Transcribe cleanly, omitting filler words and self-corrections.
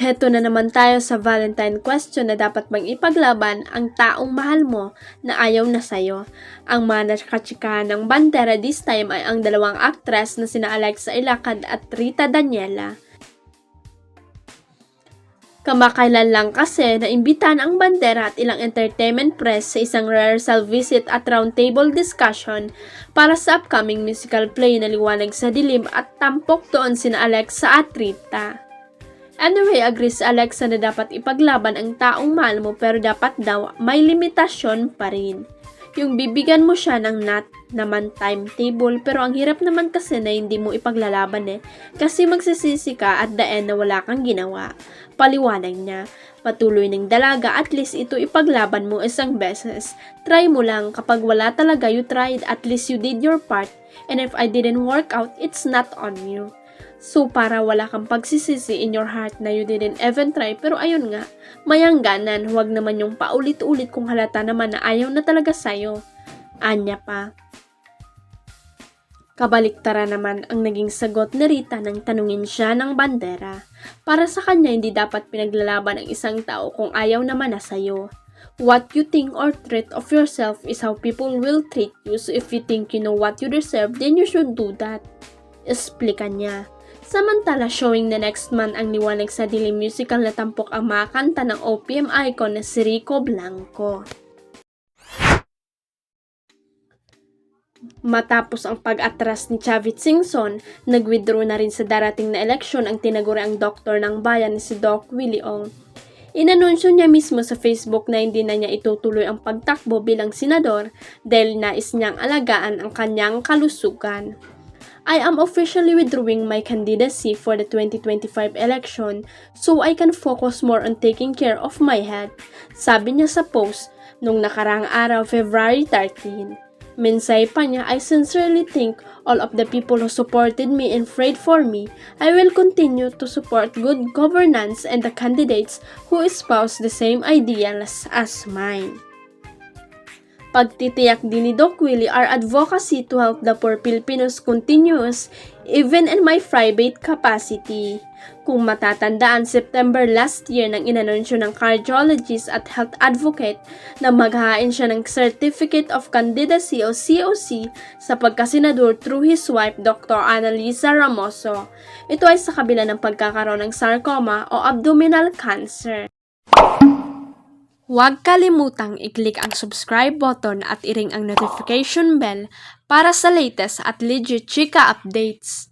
Heto na naman tayo sa Valentine question na dapat bang ipaglaban ang taong mahal mo na ayaw na sayo. Ang mga nakachikahan ng bandera this time ay ang dalawang actress na sina Alexa Ilacad at Rita Daniela. Kamakailan lang kasi na imbitahan ang bandera at ilang entertainment press sa isang rehearsal visit at roundtable discussion para sa upcoming musical play na Liwanag sa Dilim at tampok doon sina Alexa at Rita. Anyway, agree si Alexa na dapat ipaglaban ang taong mahal mo pero dapat daw may limitasyon pa rin. Yung bibigyan mo siya ng not naman timetable pero ang hirap naman kasi na hindi mo ipaglalaban kasi magsisisi ka at the end na wala kang ginawa. Paliwanag niya, patuloy ng dalaga at least ito ipaglaban mo isang beses. Try mo lang, kapag wala talaga you tried, at least you did your part, and if I didn't work out, it's not on you. So para wala kang pagsisisi in your heart na you didn't even try, pero ayun nga, mayangganan, huwag naman yung paulit-ulit kung halata naman na ayaw na talaga sa'yo. Anya pa. Kabaliktara naman ang naging sagot ni Rita nang tanungin siya ng bandera. Para sa kanya hindi dapat pinaglalaban ang isang tao kung ayaw naman na sa'yo. What you think or treat of yourself is how people will treat you, so if you think you know what you deserve, then you should do that. Explica niya. Samantala, showing the next month ang Liwanag sa Dilim musical na tampok ang mga kanta ng OPM icon na si Rico Blanco. Matapos ang pag-atras ni Chavit Singson, nag-withdraw na rin sa darating na eleksyon ang tinaguriang doktor ng bayan si Doc Willie Ong. Inanunsyo niya mismo sa Facebook na hindi na niya itutuloy ang pagtakbo bilang senador dahil nais niyang alagaan ang kanyang kalusugan. I am officially withdrawing my candidacy for the 2025 election so I can focus more on taking care of my health, sabi niya sa post nung nakarang araw February 13. Mensahe pa niya, I sincerely thank all of the people who supported me and prayed for me. I will continue to support good governance and the candidates who espouse the same ideals as mine. Pagtitiyak din ni Doc Willie, our advocacy to help the poor Filipinos continues even in my private capacity. Kung matatandaan, September last year nang inanunsyo ng cardiologist at health advocate na maghahain siya ng Certificate of Candidacy o COC sa pagkasenador through his wife, Dr. Annalisa Ramoso. Ito ay sa kabila ng pagkakaroon ng sarcoma o abdominal cancer. Huwag kalimutang i-click ang subscribe button at i-ring ang notification bell para sa latest at legit chika updates.